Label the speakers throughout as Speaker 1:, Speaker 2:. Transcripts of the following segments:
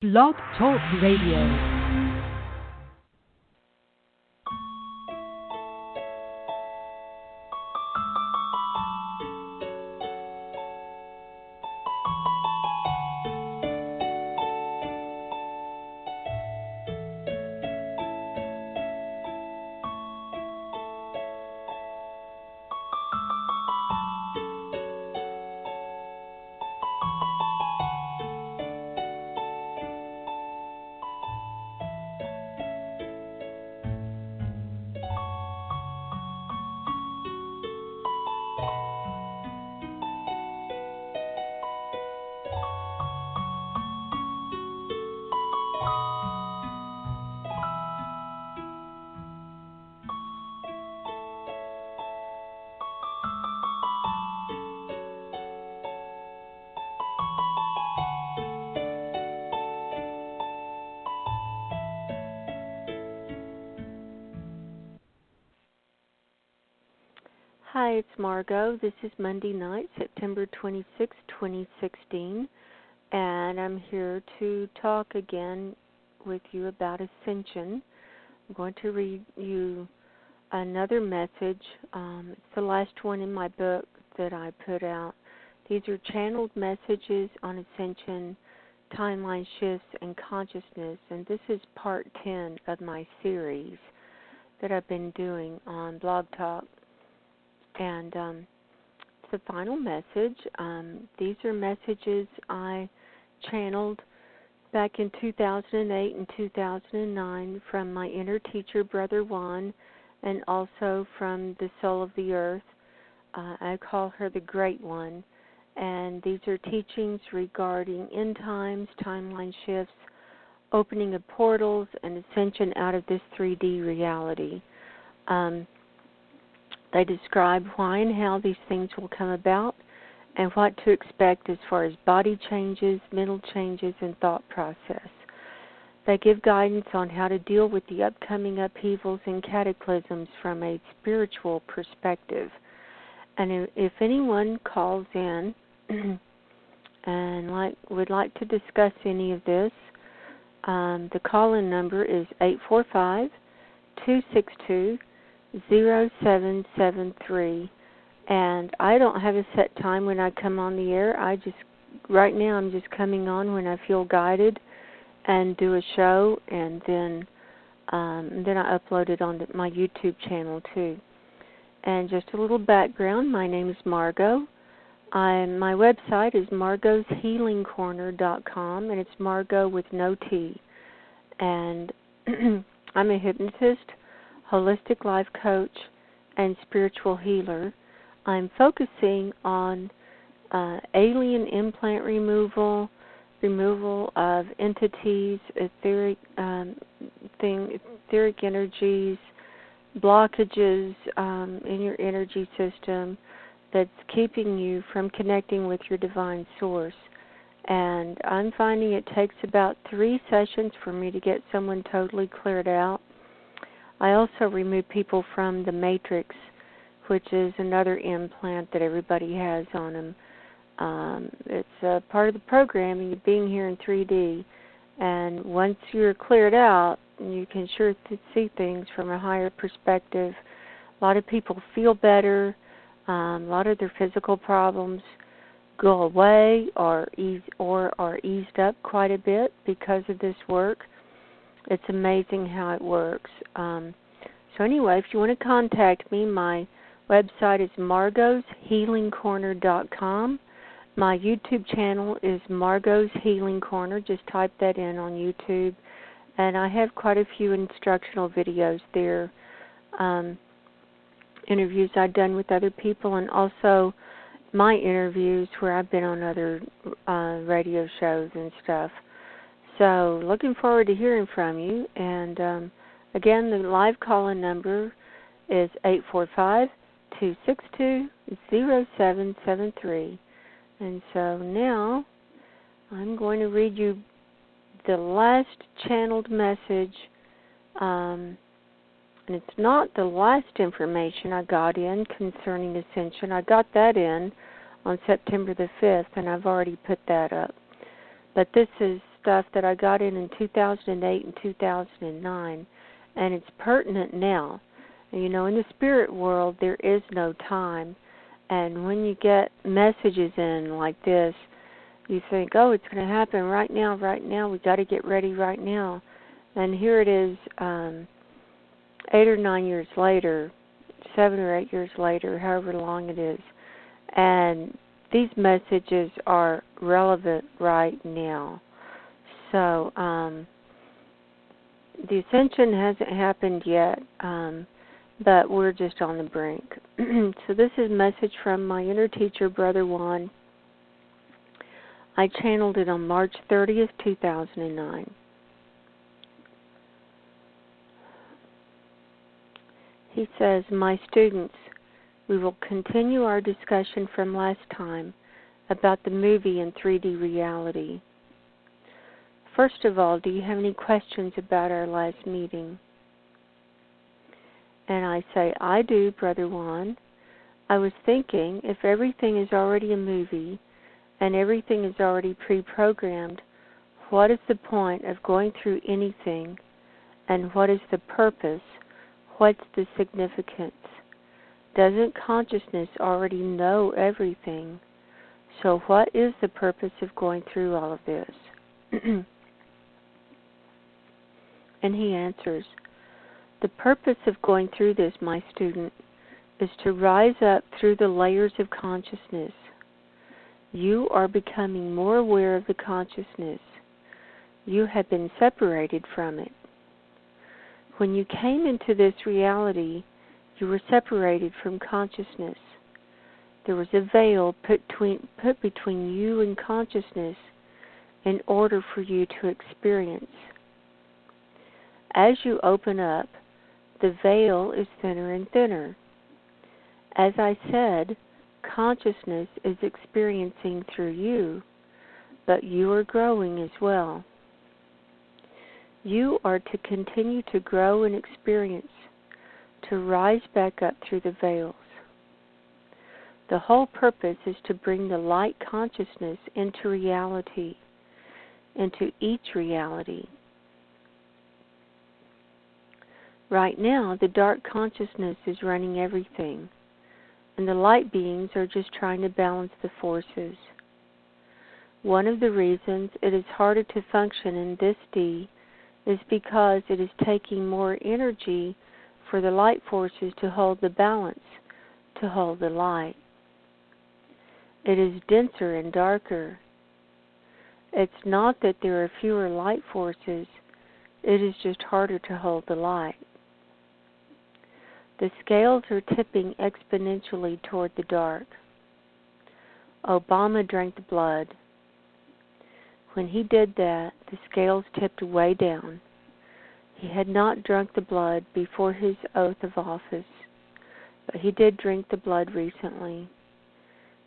Speaker 1: Blog Talk Radio. Hi, it's Margo. This is Monday night, September 26, 2016, and I'm here to talk again with you about Ascension. I'm going to read you another message. It's the last one in my book that I put out. These are channeled messages on Ascension, timeline shifts, and consciousness, and this is part 10 of my series that I've been doing on Blog Talk. And it's the final message. These are messages I channeled back in 2008 and 2009 from my inner teacher, Brother Juan, and also from the Soul of the Earth. I call her the Great One. And these are teachings regarding end times, timeline shifts, opening of portals, and ascension out of this 3D reality. They describe why and how these things will come about and what to expect as far as body changes, mental changes, and thought process. They give guidance on how to deal with the upcoming upheavals and cataclysms from a spiritual perspective. And if anyone calls in and would like to discuss any of this, the call-in number is 845-262-0773, and I don't have a set time when I come on the air. Right now I'm just coming on when I feel guided and do a show, and then I upload it on my YouTube channel too. And just a little background, my name is Margo. My website is margoshealingcorner.com, and it's Margo with no T. And I'm a hypnotist, holistic life coach, and spiritual healer. I'm focusing on alien implant removal of entities, etheric energies, blockages in your energy system that's keeping you from connecting with your divine source. And I'm finding it takes about 3 sessions for me to get someone totally cleared out. I also remove people from the matrix, which is another implant that everybody has on them. It's a part of the programming of being here in 3D. And once you're cleared out, you can sure see things from a higher perspective. A lot of people feel better. A lot of their physical problems go away or are eased up quite a bit because of this work. It's amazing how it works. So anyway, if you want to contact me, my website is margoshealingcorner.com. My YouTube channel is Margo's Healing Corner. Just type that in on YouTube. And I have quite a few instructional videos there, interviews I've done with other people, and also my interviews where I've been on other radio shows and stuff. So looking forward to hearing from you. And again, the live call-in number is 845-262-0773. And so now I'm going to read you the last channeled message. And it's not the last information I got in concerning Ascension. I got that in on September the 5th, and I've already put that up. But this is stuff that I got in 2008 and 2009, and it's pertinent now. You know, in the spirit world, there is no time. And when you get messages in like this, you think, oh, it's going to happen right now, we've got to get ready right now. And here it is 8 or 9 years later, 7 or 8 years later, however long it is. And these messages are relevant right now. So the ascension hasn't happened yet, but we're just on the brink. So this is a message from my inner teacher, Brother Juan. I channeled it on March 30th, 2009. He says, my students, we will continue our discussion from last time about the movie in 3D reality. First of all, do you have any questions about our last meeting? And I say, I do, Brother Juan. I was thinking, if everything is already a movie and everything is already pre-programmed, what is the point of going through anything, and what is the purpose? What's the significance? Doesn't consciousness already know everything? So what is the purpose of going through all of this? And he answers, the purpose of going through this, my student, is to rise up through the layers of consciousness. You are becoming more aware of the consciousness. You have been separated from it. When you came into this reality, you were separated from consciousness. There was a veil put between you and consciousness in order for you to experience. As you open up, the veil is thinner and thinner. As I said, consciousness is experiencing through you, but you are growing as well. You are to continue to grow and experience, to rise back up through the veils. The whole purpose is to bring the light consciousness into reality, into each reality. Right now, the dark consciousness is running everything, and the light beings are just trying to balance the forces. One of the reasons it is harder to function in this D is because it is taking more energy for the light forces to hold the balance, to hold the light. It is denser and darker. It's not that there are fewer light forces, it is just harder to hold the light. The scales are tipping exponentially toward the dark. Obama drank the blood. When he did that, the scales tipped way down. He had not drunk the blood before his oath of office, but he did drink the blood recently.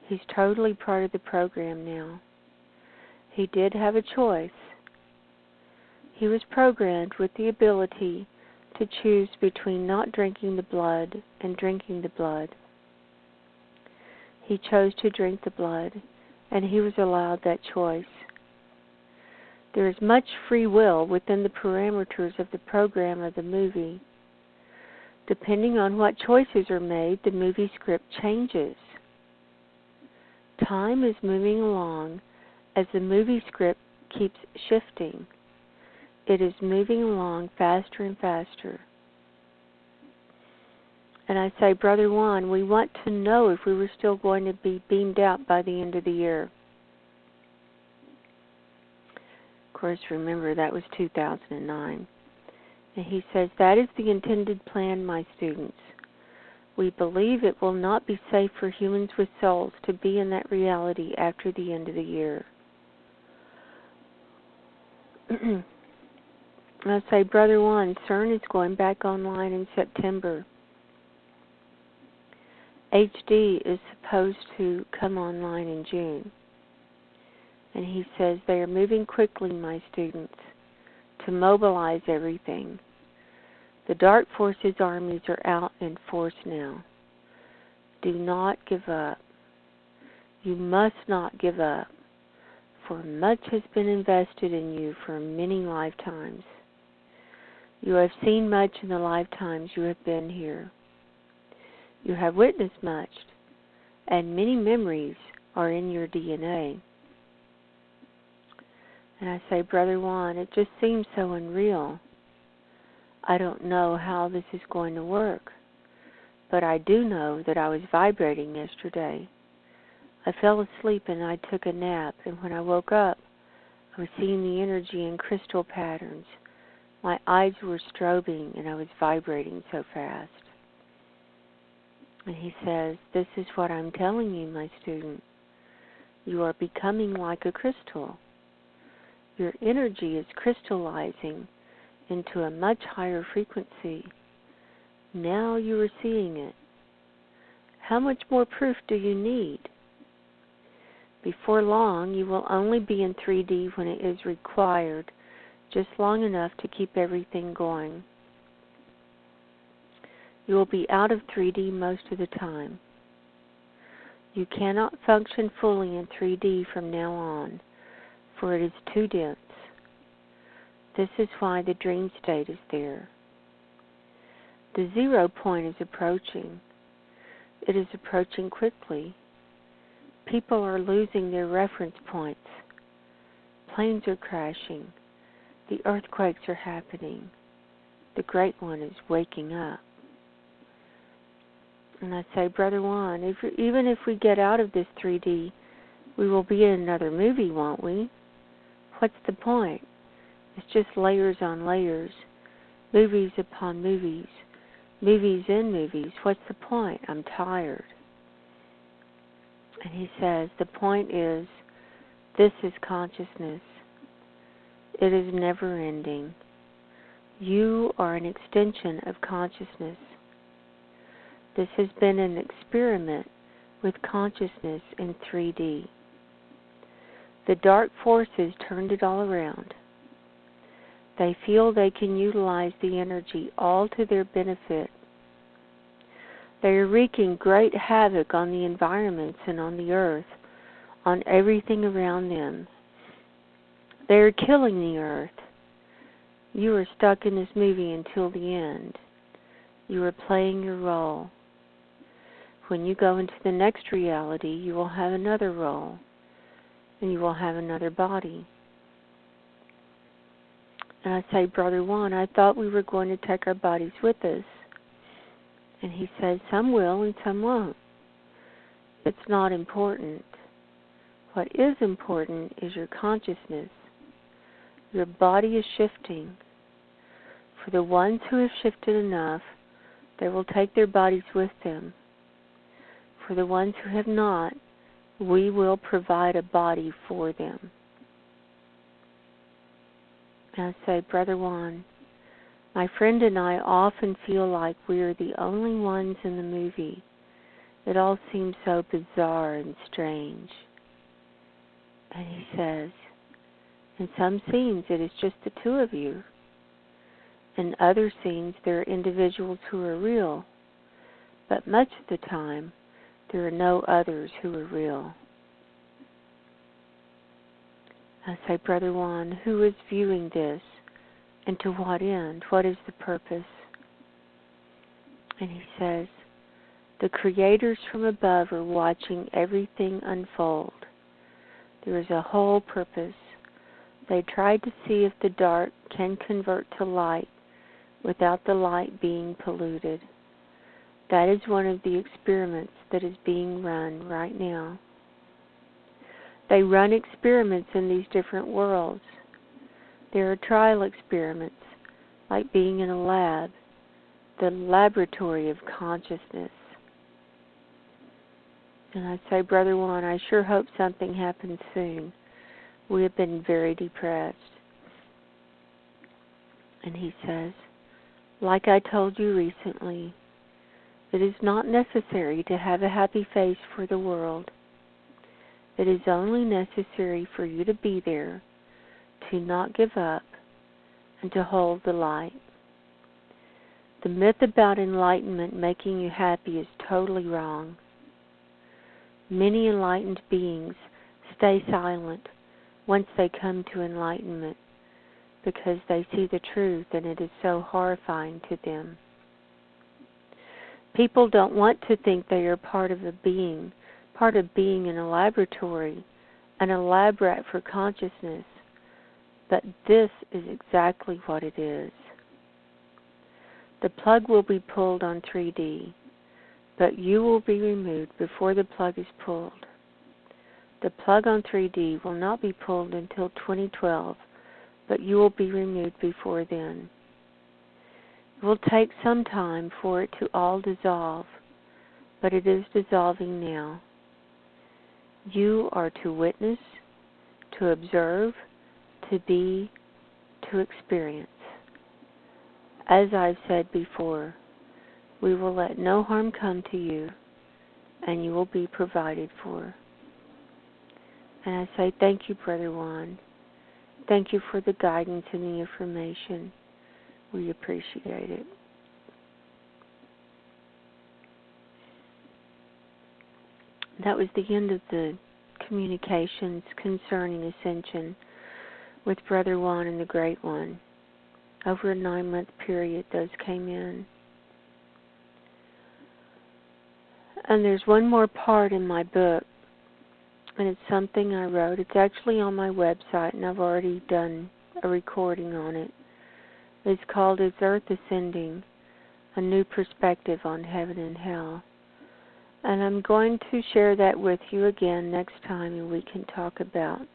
Speaker 1: He's totally part of the program now. He did have a choice. He was programmed with the ability to choose between not drinking the blood and drinking the blood. He chose to drink the blood, and he was allowed that choice. There is much free will within the parameters of the program of the movie. Depending on what choices are made, the movie script changes. Time is moving along as the movie script keeps shifting. It is moving along faster and faster. And I say, Brother Juan, we want to know if we were still going to be beamed out by the end of the year. Of course, remember, that was 2009. And he says, that is the intended plan, my students. We believe it will not be safe for humans with souls to be in that reality after the end of the year. I say, Brother Juan, CERN is going back online in September. HD is supposed to come online in June. And he says they are moving quickly, my students, to mobilize everything. The Dark Forces armies are out in force now. Do not give up. You must not give up. for much has been invested in you for many lifetimes. You have seen much in the lifetimes you have been here. You have witnessed much, and many memories are in your DNA. And I say, Brother Juan, it just seems so unreal. I don't know how this is going to work, but I do know that I was vibrating yesterday. I fell asleep and I took a nap, and when I woke up, I was seeing the energy in crystal patterns. My eyes were strobing and I was vibrating so fast. And he says, this is what I'm telling you, my student. You are becoming like a crystal. Your energy is crystallizing into a much higher frequency. Now you are seeing it. How much more proof do you need? Before long, you will only be in 3D when it is required, just long enough to keep everything going. You will be out of 3D most of the time. You cannot function fully in 3D from now on, for it is too dense. This is why the dream state is there. The 0 point is approaching. It is approaching quickly. People are losing their reference points. Planes are crashing. The earthquakes are happening. The Great One is waking up. And I say, Brother Juan, even if we get out of this 3D, we will be in another movie, won't we? What's the point? It's just layers on layers, movies upon movies, movies in movies. What's the point? I'm tired. And he says, the point is, this is consciousness. It is never ending. You are an extension of consciousness. This has been an experiment with consciousness in 3D. The dark forces turned it all around. They feel they can utilize the energy all to their benefit. They are wreaking great havoc on the environments and on the earth, on everything around them. They are killing the earth. You are stuck in this movie until the end. You are playing your role. When you go into the next reality, you will have another role, and you will have another body. And I say, Brother Juan, I thought we were going to take our bodies with us. And he says, some will and some won't. It's not important. What is important is your consciousness. Your body is shifting. For the ones who have shifted enough, they will take their bodies with them. For the ones who have not, we will provide a body for them. And I say, Brother Juan, my friend and I often feel like we are the only ones in the movie. It all seems so bizarre and strange. And he says, in some scenes it is just the two of you. In other scenes there are individuals who are real. But much of the time there are no others who are real. I say, Brother Juan, who is viewing this, and to what end? What is the purpose? And he says, the creators from above are watching everything unfold. There is a whole purpose. They tried to see if the dark can convert to light without the light being polluted. That is one of the experiments that is being run right now. They run experiments in these different worlds. There are trial experiments, like being in a lab, the laboratory of consciousness. And I say, Brother Juan, I sure hope something happens soon. We have been very depressed. And he says, like I told you recently, it is not necessary to have a happy face for the world. It is only necessary for you to be there, to not give up, and to hold the light. The myth about enlightenment making you happy is totally wrong. Many enlightened beings stay silent once they come to enlightenment, because they see the truth and it is so horrifying to them. People don't want to think they are part of being in a laboratory, and a lab rat for consciousness, but this is exactly what it is. The plug will be pulled on 3D, but you will be removed before the plug is pulled. The plug on 3D will not be pulled until 2012, but you will be removed before then. It will take some time for it to all dissolve, but it is dissolving now. You are to witness, to observe, to be, to experience. As I've said before, we will let no harm come to you, and you will be provided for. And I say thank you, Brother Juan. Thank you for the guidance and the information. We appreciate it. That was the end of the communications concerning Ascension with Brother Juan and the Great One. Over a 9-month period, those came in. And there's one more part in my book, and it's something I wrote. It's actually on my website, and I've already done a recording on it. It's called Is Earth Ascending? A New Perspective on Heaven and Hell. And I'm going to share that with you again next time, and we can talk about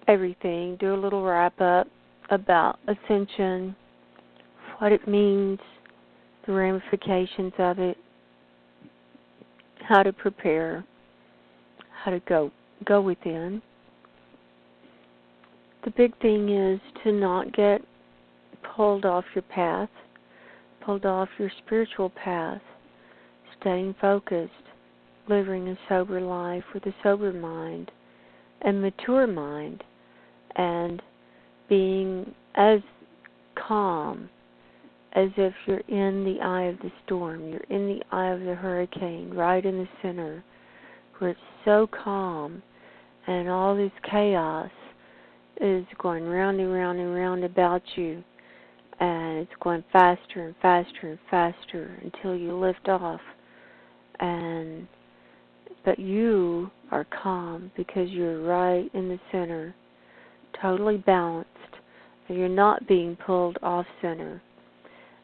Speaker 1: everything, do a little wrap-up about Ascension, what it means, the ramifications of it, how to prepare, how to go within. The big thing is to not get pulled off your path, pulled off your spiritual path, staying focused, living a sober life with a sober mind and mature mind, and being as calm as if you're in the eye of the storm, you're in the eye of the hurricane, right in the center, where it's so calm and all this chaos is going round and round and round about you, and it's going faster and faster and faster until you lift off. But you are calm because you're right in the center, totally balanced, and you're not being pulled off center.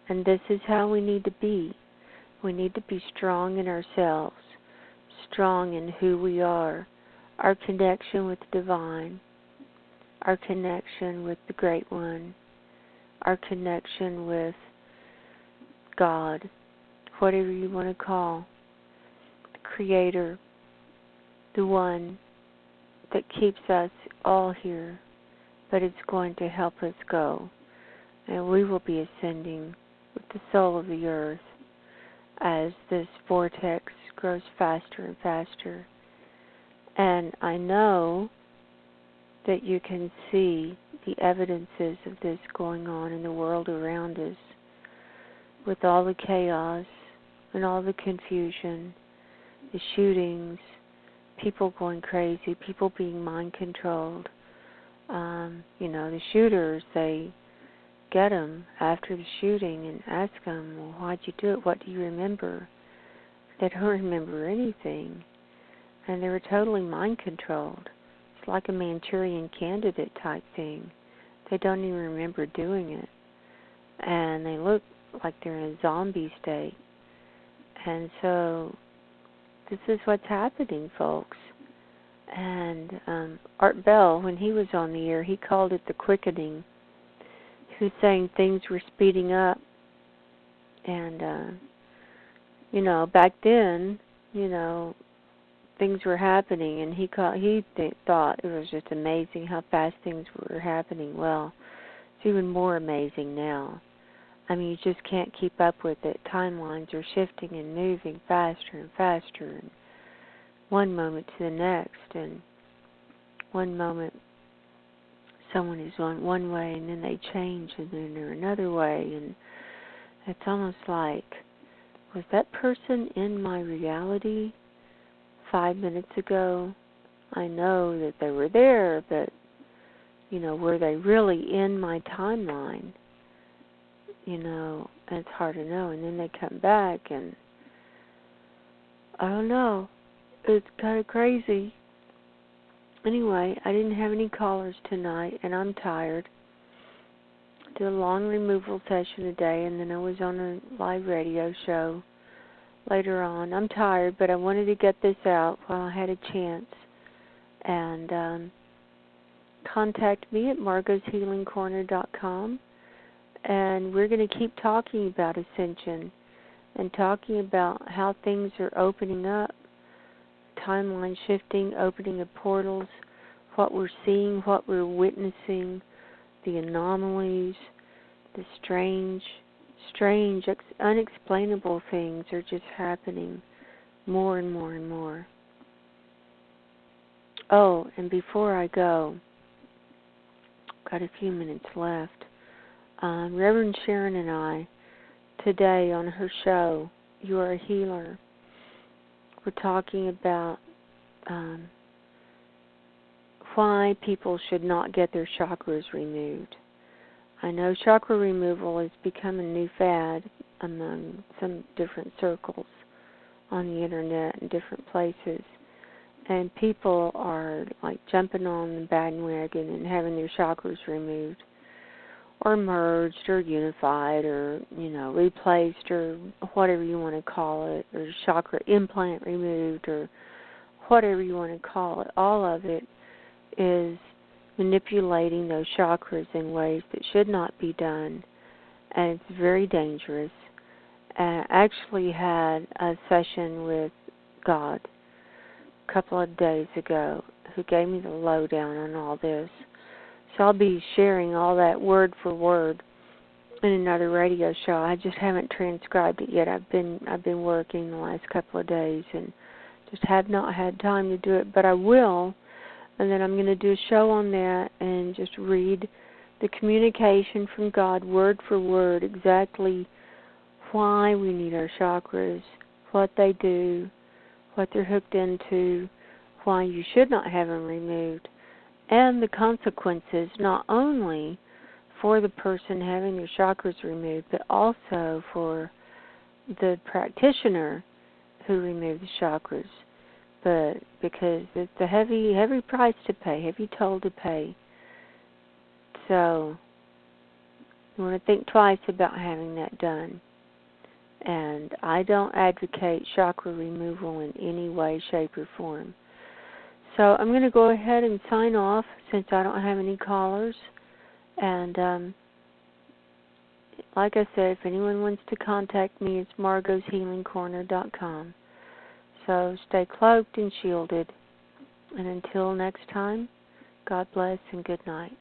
Speaker 1: And this is how we need to be. We need to be strong in ourselves, strong in who we are, our connection with the divine, our connection with the Great One, our connection with God, whatever you want to call, the Creator, the one that keeps us all here, but it's going to help us go. And we will be ascending with the soul of the earth as this vortex grows faster and faster. And I know that you can see the evidences of this going on in the world around us, with all the chaos and all the confusion, the shootings, people going crazy, people being mind-controlled. The shooters, they get them after the shooting and ask them, well, why'd you do it? What do you remember? They don't remember anything. And they were totally mind-controlled. It's like a Manchurian candidate type thing. They don't even remember doing it. And they look like they're in a zombie state. And so this is what's happening, folks. And Art Bell, when he was on the air, he called it the quickening. He was saying things were speeding up. And, back then, things were happening, and he thought it was just amazing how fast things were happening. Well, it's even more amazing now. I mean, you just can't keep up with it. Timelines are shifting and moving faster and faster, and one moment to the next, and one moment someone is on one way, and then they change, and then they're another way, and it's almost like, was that person in my reality 5 minutes ago, I know that they were there, but, were they really in my timeline? And it's hard to know. And then they come back, and I don't know. It's kind of crazy. Anyway, I didn't have any callers tonight, and I'm tired. Did a long removal session today, and then I was on a live radio show later on. I'm tired, but I wanted to get this out while I had a chance. And contact me at margoshealingcorner.com, and we're going to keep talking about Ascension and talking about how things are opening up, timeline shifting, opening of portals, what we're seeing, what we're witnessing, the anomalies, the strange, unexplainable things are just happening more and more and more. Oh, and before I go, got a few minutes left. Reverend Sharon and I, today on her show, You Are a Healer, we're talking about why people should not get their chakras removed. I know chakra removal has become a new fad among some different circles on the internet and different places. And people are like jumping on the bandwagon and having their chakras removed or merged or unified or, replaced or whatever you want to call it, or chakra implant removed or whatever you want to call it. All of it is manipulating those chakras in ways that should not be done, and it's very dangerous. I actually had a session with God a couple of days ago who gave me the lowdown on all this. So I'll be sharing all that word for word in another radio show. I just haven't transcribed it yet. I've been working the last couple of days and just have not had time to do it, but I will. And then I'm going to do a show on that and just read the communication from God word for word, exactly why we need our chakras, what they do, what they're hooked into, why you should not have them removed, and the consequences not only for the person having their chakras removed, but also for the practitioner who removed the chakras. But because it's a heavy price to pay, heavy toll to pay. So you want to think twice about having that done. And I don't advocate chakra removal in any way, shape, or form. So I'm going to go ahead and sign off since I don't have any callers. And like I said, if anyone wants to contact me, it's margoshealingcorner.com. So stay cloaked and shielded. And until next time, God bless and good night.